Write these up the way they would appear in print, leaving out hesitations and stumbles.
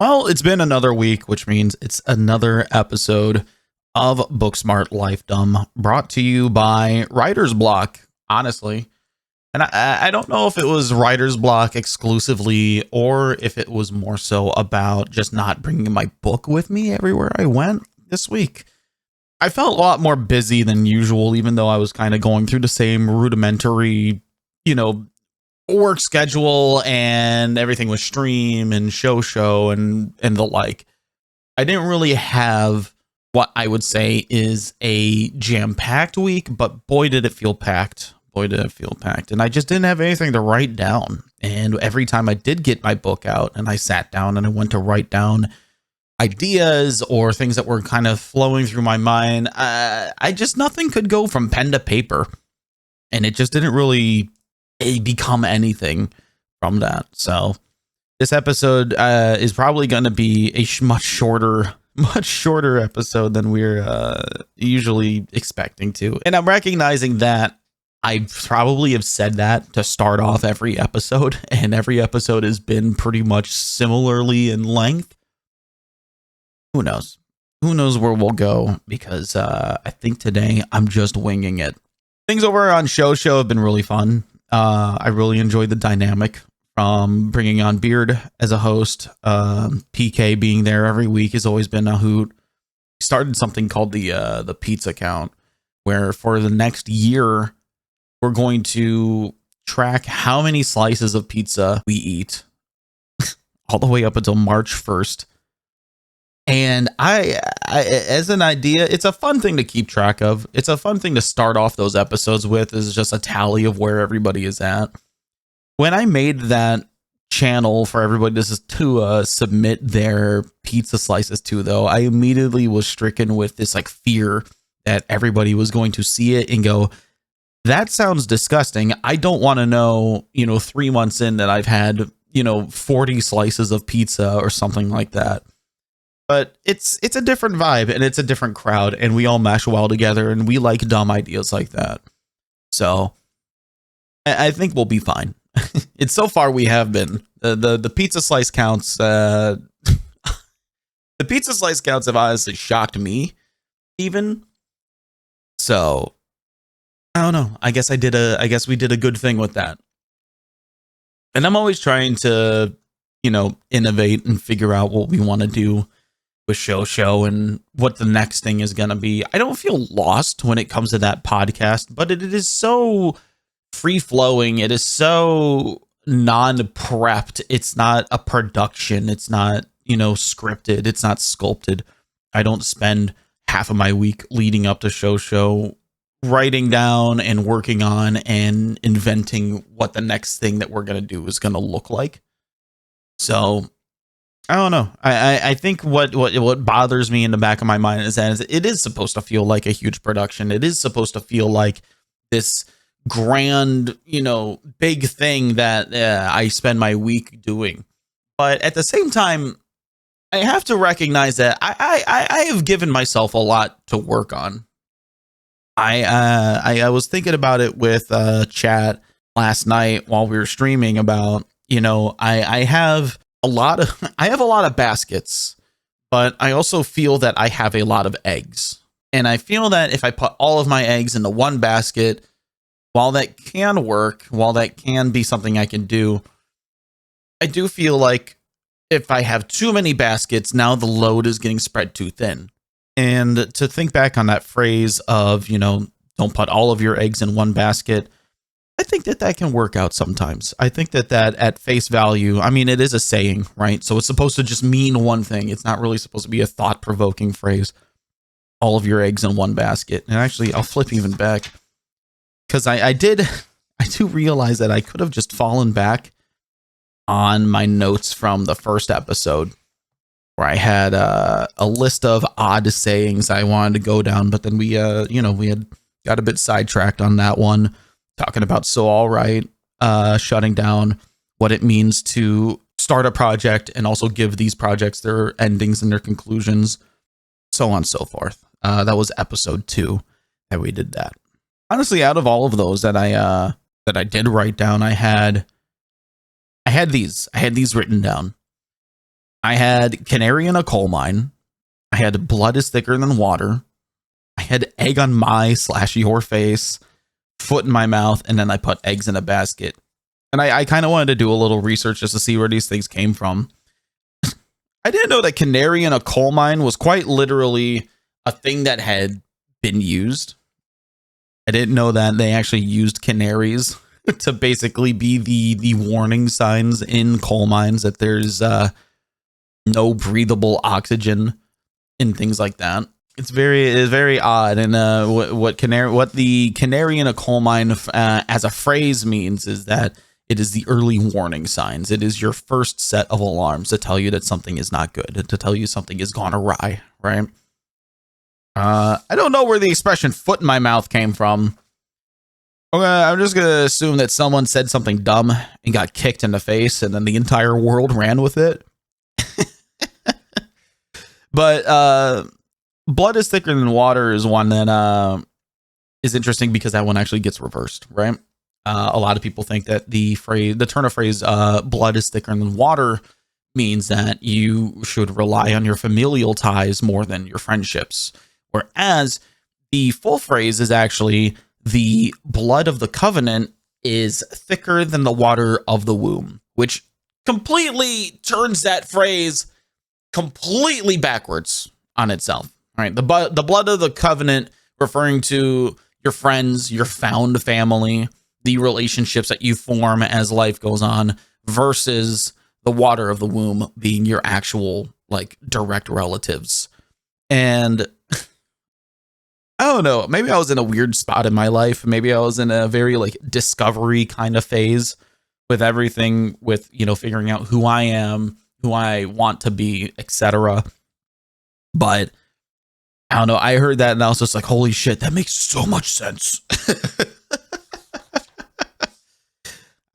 Well, it's been another week, which means it's another episode of Booksmart Life Dumb, brought to you by Writer's Block, honestly. And I don't know if it was Writer's Block exclusively or if it was more so about just not bringing my book with me everywhere I went this week. I felt a lot more busy than usual, even though I was kind of going through the same rudimentary, you know, work schedule and everything with stream and show and the like. I didn't really have what I would say is a jam-packed week, but boy did it feel packed. Boy did it feel packed. And I just didn't have anything to write down. And every time I did get my book out and I sat down and I went to write down ideas or things that were kind of flowing through my mind, I just nothing could go from pen to paper. And it just didn't really become anything from that. So this episode is probably going to be a much shorter episode than we're usually expecting to. And I'm recognizing that I probably have said that to start off every episode, and every episode has been pretty much similarly in length. Who knows? Who knows where we'll go? Because I think today I'm just winging it. Things over on Show have been really fun. I really enjoyed the dynamic from bringing on Beard as a host. PK being there every week has always been a hoot. We started something called the pizza count, where for the next year we're going to track how many slices of pizza we eat all the way up until March 1st. And I, as an idea, it's a fun thing to keep track of. It's a fun thing to start off those episodes with, is just a tally of where everybody is at. When I made that channel for everybody to submit their pizza slices to, though, I immediately was stricken with this like fear that everybody was going to see it and go, that sounds disgusting. I don't want to know, 3 months in that I've had, 40 slices of pizza or something like that. But it's a different vibe and it's a different crowd, and we all mesh well together, and we like dumb ideas like that. So I think we'll be fine. It's so far we have been. The pizza slice counts. The pizza slice counts have honestly shocked me, even. So I don't know. I guess we did a good thing with that. And I'm always trying to, innovate and figure out what we want to do with show and what the next thing is going to be. I don't feel lost when it comes to that podcast, but it is so free flowing. It is so non-prepped. It's not a production. It's not, scripted. It's not sculpted. I don't spend half of my week leading up to show writing down and working on and inventing what the next thing that we're going to do is going to look like. So I don't know. I think what bothers me in the back of my mind is that it is supposed to feel like a huge production. It is supposed to feel like this grand, big thing that I spend my week doing. But at the same time, I have to recognize that I have given myself a lot to work on. I was thinking about it with chat last night while we were streaming about, I have a lot of baskets, but I also feel that I have a lot of eggs. And I feel that if I put all of my eggs into one basket, while that can work, while that can be something I can do, I do feel like if I have too many baskets, now the load is getting spread too thin. And to think back on that phrase of, don't put all of your eggs in one basket, I think that can work out sometimes. I think that at face value, I mean, it is a saying, right? So it's supposed to just mean one thing. It's not really supposed to be a thought-provoking phrase. All of your eggs in one basket. And actually, I'll flip even back, because I do realize that I could have just fallen back on my notes from the first episode, where I had a list of odd sayings I wanted to go down, but then we had got a bit sidetracked on that one, talking about So All Right, shutting down, what it means to start a project and also give these projects their endings and their conclusions, so on and so forth. That was episode 2 that we did that. Honestly, out of all of those that I did write down, I had these written down. I had canary in a coal mine. I had blood is thicker than water. I had egg on my / your face, foot in my mouth, and then I put eggs in a basket. And I kind of wanted to do a little research just to see where these things came from. I didn't know that canary in a coal mine was quite literally a thing that had been used. I didn't know that they actually used canaries to basically be the warning signs in coal mines that there's no breathable oxygen and things like that. It's very odd. And what the canary in a coal mine as a phrase means is that it is the early warning signs. It is your first set of alarms to tell you that something is not good, to tell you something has gone awry, right? I don't know where the expression foot in my mouth came from. I'm just going to assume that someone said something dumb and got kicked in the face, and then the entire world ran with it. But blood is thicker than water is one that is interesting because that one actually gets reversed, right? A lot of people think that the turn of phrase blood is thicker than water means that you should rely on your familial ties more than your friendships. Whereas the full phrase is actually the blood of the covenant is thicker than the water of the womb, which completely turns that phrase completely backwards on itself. Right? The blood of the covenant referring to your friends, your found family, the relationships that you form as life goes on, versus the water of the womb being your actual like direct relatives. And I don't know, maybe I was in a weird spot in my life. Maybe I was in a very like discovery kind of phase with everything, with, you know, figuring out who I am, who I want to be, etc. But I don't know, I heard that and I was just like, holy shit, that makes so much sense.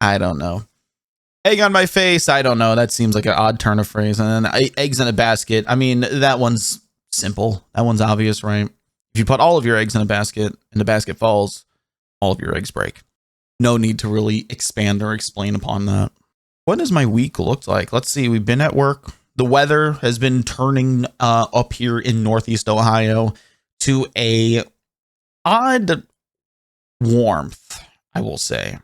I don't know. Egg on my face, I don't know. That seems like an odd turn of phrase. And then eggs in a basket. I mean, that one's simple. That one's obvious, right? If you put all of your eggs in a basket and the basket falls, all of your eggs break. No need to really expand or explain upon that. What does my week look like? Let's see. We've been at work. The weather has been turning up here in Northeast Ohio to a odd warmth, I will say.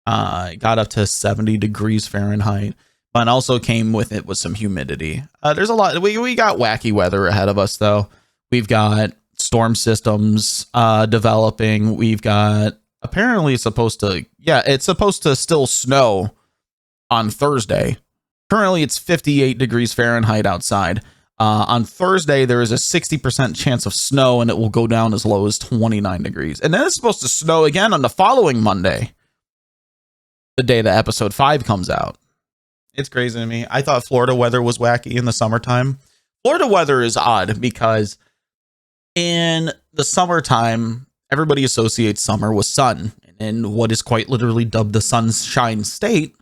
It got up to 70 degrees Fahrenheit, but also came with it with some humidity. There's a lot. We got wacky weather ahead of us, though. We've got storm systems developing. We've got apparently it's supposed to still snow on Thursday. Currently, it's 58 degrees Fahrenheit outside. On Thursday, there is a 60% chance of snow, and it will go down as low as 29 degrees. And then it's supposed to snow again on the following Monday, the day that episode 5 comes out. It's crazy to me. I thought Florida weather was wacky in the summertime. Florida weather is odd because in the summertime, everybody associates summer with sun. And what is quite literally dubbed the sunshine state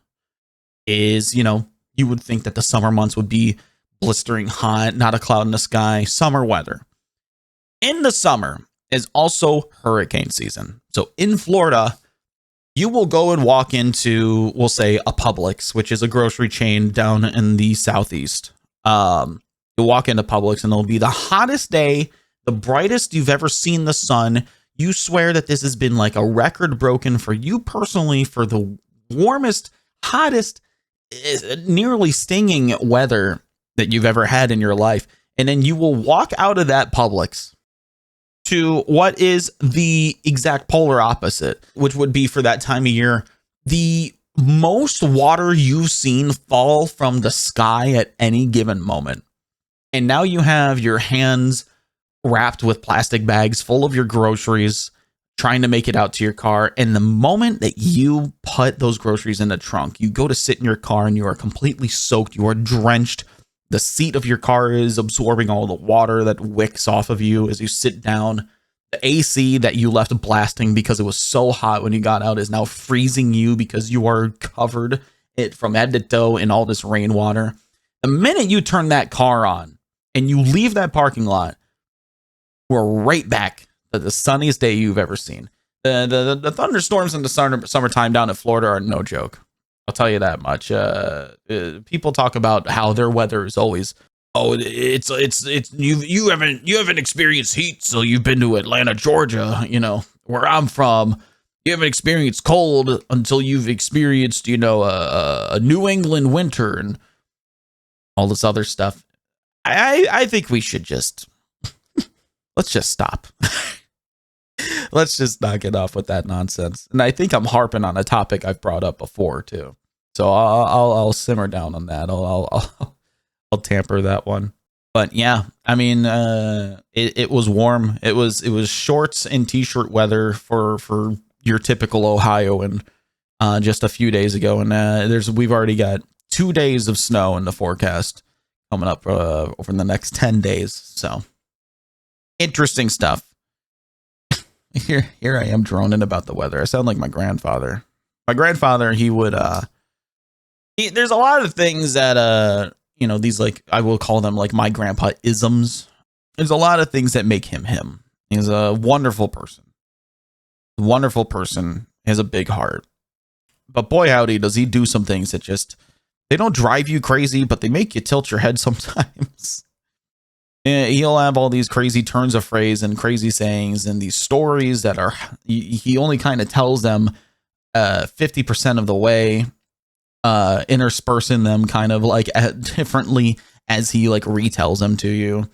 is, you know, you would think that the summer months would be blistering hot, not a cloud in the sky, summer weather. In the summer is also hurricane season. So in Florida, you will go and walk into, we'll say, a Publix, which is a grocery chain down in the southeast. You'll walk into Publix and it'll be the hottest day, the brightest you've ever seen the sun. You swear that this has been like a record broken for you personally for the warmest, hottest, nearly stinging weather that you've ever had in your life. And then you will walk out of that Publix to what is the exact polar opposite, which would be for that time of year, the most water you've seen fall from the sky at any given moment. And now you have your hands wrapped with plastic bags full of your groceries, trying to make it out to your car. And the moment that you put those groceries in the trunk, you go to sit in your car and you are completely soaked. You are drenched. The seat of your car is absorbing all the water that wicks off of you as you sit down. The AC that you left blasting because it was so hot when you got out is now freezing you because you are covered it from head to toe in all this rainwater. The minute you turn that car on and you leave that parking lot, we're right back to the sunniest day you've ever seen. The thunderstorms in the summertime down in Florida are no joke. I'll tell you that much. People talk about how their weather is always, oh, it's you haven't experienced heat, so you've been to Atlanta, Georgia, where I'm from. You haven't experienced cold until you've experienced, a New England winter and all this other stuff. I think we should just let's just stop. Let's just knock it off with that nonsense. And I think I'm harping on a topic I've brought up before too. So I'll simmer down on that. I'll tamper that one. But yeah, I mean, it was warm. It was shorts and t-shirt weather for your typical Ohioan just a few days ago, and we've already got 2 days of snow in the forecast coming up over the next 10 days. So interesting stuff. Here I am droning about the weather. I sound like my grandfather. My grandfather, he would there's a lot of things that these, like, I will call them like my grandpa isms. There's a lot of things that make him him. He's a wonderful person. Wonderful person. He has a big heart. But boy howdy, does he do some things that just, they don't drive you crazy, but they make you tilt your head sometimes. He'll have all these crazy turns of phrase and crazy sayings and these stories that are, he only kind of tells them 50% of the way, interspersing them kind of like differently as he like retells them to you.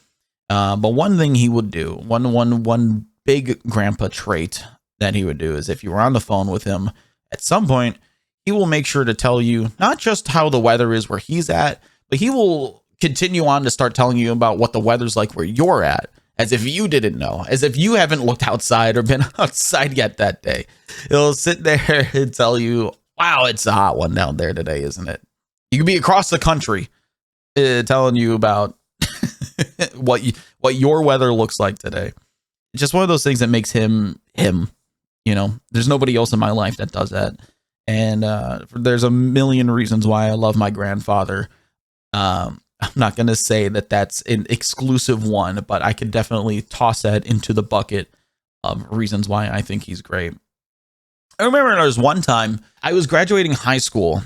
But one thing he would do, one big grandpa trait that he would do is if you were on the phone with him at some point, he will make sure to tell you not just how the weather is where he's at, but he will continue on to start telling you about what the weather's like where you're at, as if you didn't know, as if you haven't looked outside or been outside yet that day. He'll sit there and tell you, wow, it's a hot one down there today, isn't it? You could be across the country telling you about what your weather looks like today. It's just one of those things that makes him him. There's nobody else in my life that does that. And there's a million reasons why I love my grandfather. I'm not going to say that that's an exclusive one, but I could definitely toss that into the bucket of reasons why I think he's great. I remember there was one time I was graduating high school,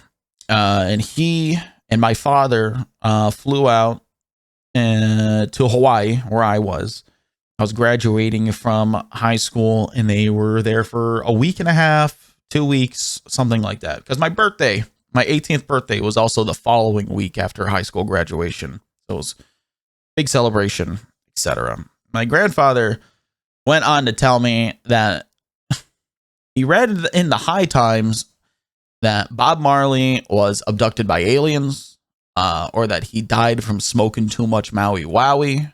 and he and my father flew out to Hawaii, where I was. I was graduating from high school, and they were there for a week and a half, 2 weeks, something like that. Because my birthday, my 18th birthday, was also the following week after high school graduation. So it was a big celebration, etc. My grandfather went on to tell me that he read in the High Times that Bob Marley was abducted by aliens, or that he died from smoking too much Maui Wowie.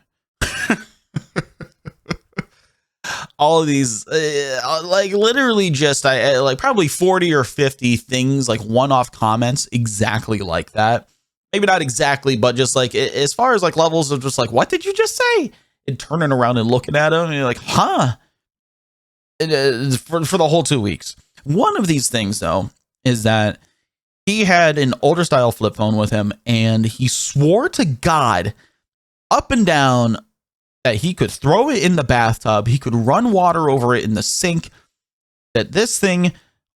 All of these, like literally just like probably 40 or 50 things, like one-off comments exactly like that. Maybe not exactly, but just like as far as like levels of just like, what did you just say? And turning around and looking at him and you're like, huh? For the whole 2 weeks. One of these things though is that he had an older style flip phone with him, and he swore to God up and down that he could throw it in the bathtub, he could run water over it in the sink, that this thing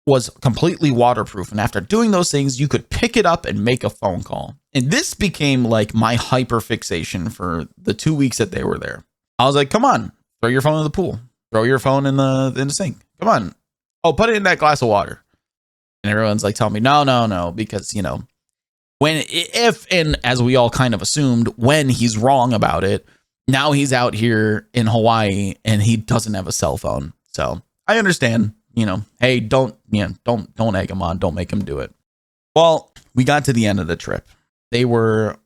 was completely waterproof. And after doing those things, you could pick it up and make a phone call. And this became like my hyper fixation for the 2 weeks that they were there. I was like, come on, throw your phone in the pool, throw your phone in the sink. Come on. Oh, put it in that glass of water. And everyone's like, telling me, no, because, if, and as we all kind of assumed, when he's wrong about it, now he's out here in Hawaii and he doesn't have a cell phone. So I understand, hey, don't egg him on. Don't make him do it. Well, we got to the end of the trip. They were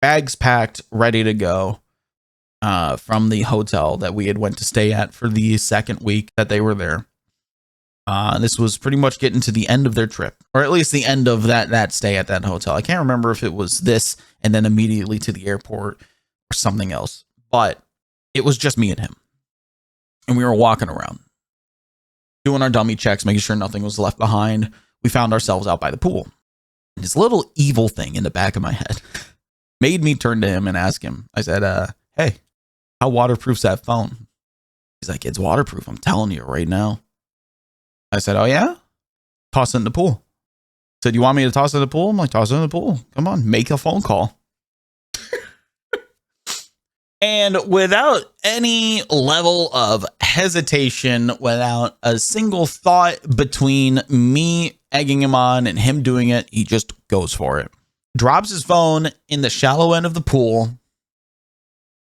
bags packed, ready to go from the hotel that we had went to stay at for the second week that they were there. This was pretty much getting to the end of their trip, or at least the end of that stay at that hotel. I can't remember if it was this and then immediately to the airport or something else, but it was just me and him. And we were walking around, doing our dummy checks, making sure nothing was left behind. We found ourselves out by the pool. And this little evil thing in the back of my head made me turn to him and ask him. I said, hey, how waterproof's that phone? He's like, it's waterproof. I'm telling you right now. I said, oh yeah? Toss it in the pool. Said, you want me to toss it in the pool? I'm like, toss it in the pool. Come on, make a phone call. And without any level of hesitation, without a single thought between me egging him on and him doing it, he just goes for it. Drops his phone in the shallow end of the pool,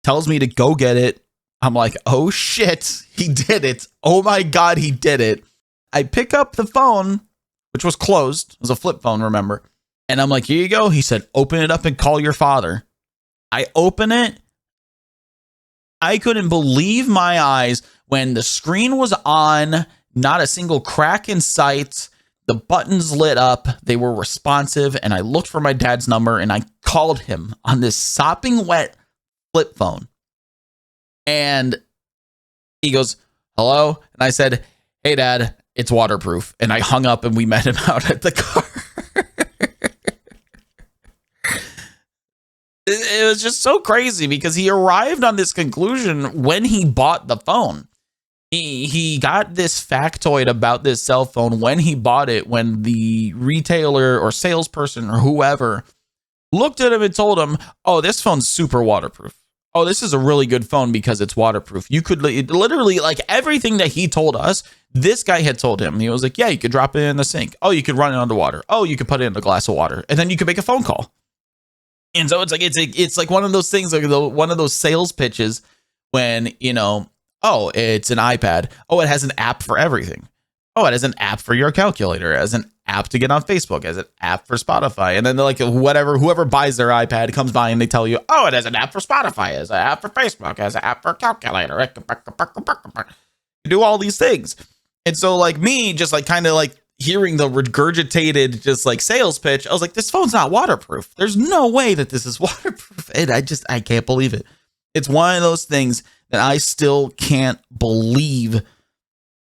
tells me to go get it. I'm like, oh shit, he did it. Oh my God, he did it. I pick up the phone, which was closed. It was a flip phone, remember? And I'm like, here you go. He said, open it up and call your father. I open it. I couldn't believe my eyes when the screen was on, not a single crack in sight. The buttons lit up. They were responsive. And I looked for my dad's number and I called him on this sopping wet flip phone. And he goes, hello? And I said, hey, Dad, it's waterproof. And I hung up and we met him out at the car. It was just so crazy because he arrived on this conclusion when he bought the phone. He got this factoid about this cell phone when he bought it, when the retailer or salesperson or whoever looked at him and told him, oh, this phone's super waterproof. Oh, this is a really good phone because it's waterproof. You could literally, like, everything that he told us, this guy had told him. He was like, yeah, you could drop it in the sink. Oh, you could run it underwater. Oh, you could put it in a glass of water. And then you could make a phone call. And so it's like one of those things, like one of those sales pitches when, you know, oh, it's an iPad. Oh, it has an app for everything. Oh, it has an app for your calculator. It has an app to get on Facebook. It has an app for Spotify. And then they're like, whoever buys their iPad comes by and they tell you, oh, it has an app for Spotify. It has an app for Facebook. It has an app for calculator. You do all these things. And so like me, just like kind of like hearing the regurgitated just like sales pitch, I was like, this phone's not waterproof. There's no way that this is waterproof. And I can't believe it. It's one of those things that I still can't believe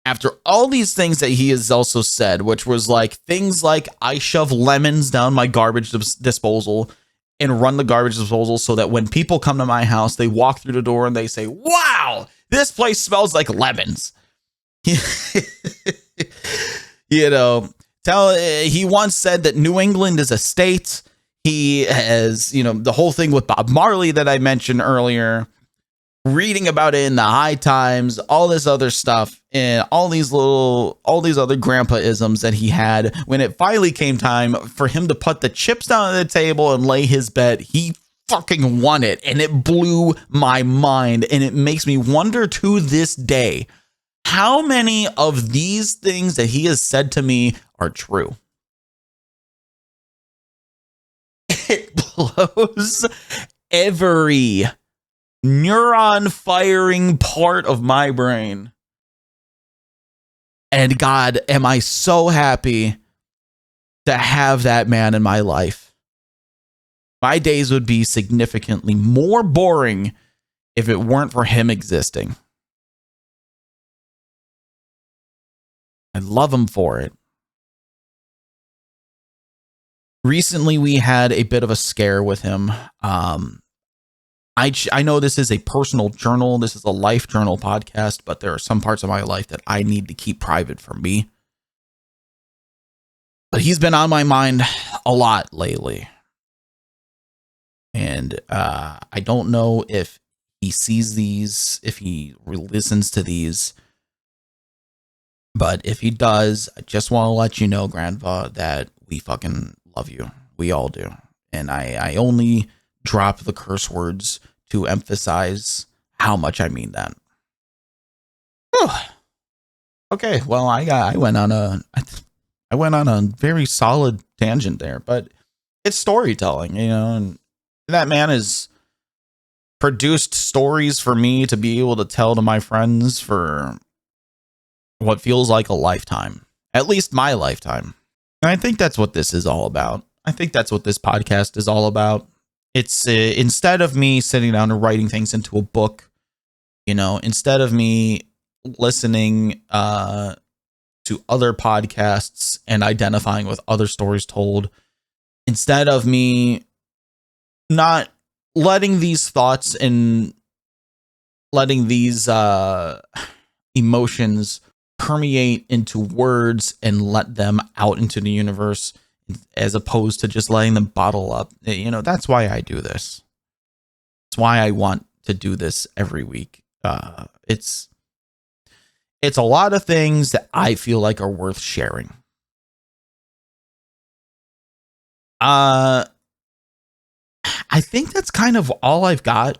after all these things that he has also said, which was like things like I shove lemons down my garbage disposal and run the garbage disposal so that when people come to my house, they walk through the door and they say, wow, this place smells like lemons. You know, he once said that New England is a state. He has, you know, the whole thing with Bob Marley that I mentioned earlier, reading about it in the High Times, all this other stuff, and all these other grandpa-isms that he had. When it finally came time for him to put the chips down on the table and lay his bet, he fucking won it. And it blew my mind. And it makes me wonder to this day, how many of these things that he has said to me are true? It blows every neuron firing part of my brain. And God, am I so happy to have that man in my life. My days would be significantly more boring if it weren't for him existing. I love him for it. Recently, we had a bit of a scare with him. I know this is a personal journal. This is a life journal podcast, but there are some parts of my life that I need to keep private for me. But he's been on my mind a lot lately. And I don't know if he sees these, if he listens to these. But if he does, I just want to let you know, Grandpa, that we fucking love you. We all do. And I only drop the curse words to emphasize how much I mean that. Whew. Okay, well, I went on a very solid tangent there, but it's storytelling, you know, and that man has produced stories for me to be able to tell to my friends for what feels like a lifetime, at least my lifetime. And I think that's what this is all about. I think that's what this podcast is all about. It's instead of me sitting down and writing things into a book, you know, instead of me listening to other podcasts and identifying with other stories told, instead of me not letting these thoughts and letting these emotions permeate into words and let them out into the universe, as opposed to just letting them bottle up. You know, that's why I do this. It's why I want to do this every week. It's a lot of things that I feel like are worth sharing. I think that's kind of all I've got,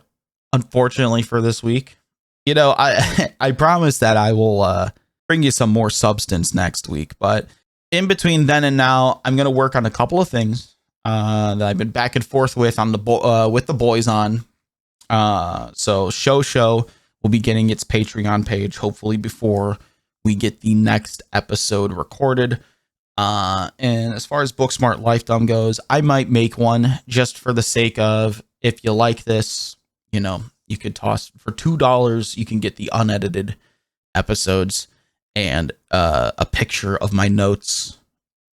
unfortunately, for this week. You know, I promise that I will bring you some more substance next week, but in between then and now, I'm going to work on a couple of things that I've been back and forth with the boys on. So show will be getting its Patreon page hopefully before we get the next episode recorded. And as far as Booksmart Lifetime goes, I might make one just for the sake of, if you like this, you know, you could toss for $2. You can get the unedited episodes and a picture of my notes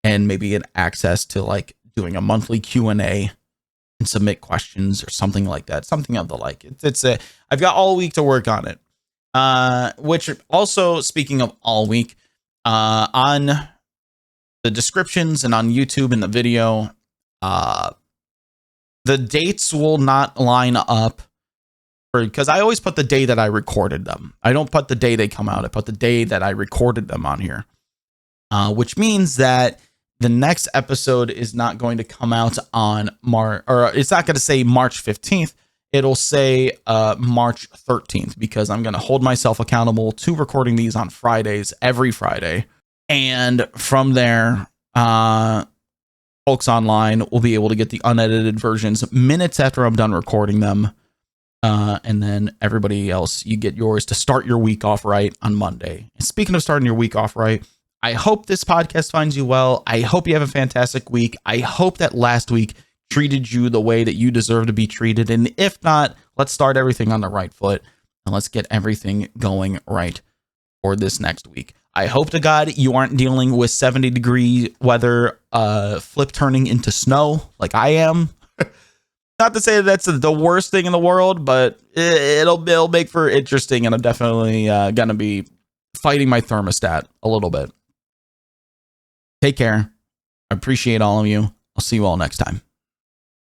and maybe an access to like doing a monthly Q&A and submit questions or something like that. Something of the like. I've got all week to work on it. Which also, speaking of all week, on the descriptions and on YouTube in the video, the dates will not line up because I always put the day that I recorded them. I don't put the day they come out. I put the day that I recorded them on here, which means that the next episode is not going to come out on it's not going to say March 15th. It'll say March 13th, because I'm going to hold myself accountable to recording these on Fridays, every Friday. And from there, folks online will be able to get the unedited versions minutes after I'm done recording them. And then everybody else, you get yours to start your week off right on Monday. And speaking of starting your week off right, I hope this podcast finds you well. I hope you have a fantastic week. I hope that last week treated you the way that you deserve to be treated. And if not, let's start everything on the right foot and let's get everything going right for this next week. I hope to God you aren't dealing with 70-degree weather flip turning into snow like I am. Not to say that that's the worst thing in the world, but it'll make for interesting, and I'm definitely going to be fighting my thermostat a little bit. Take care. I appreciate all of you. I'll see you all next time.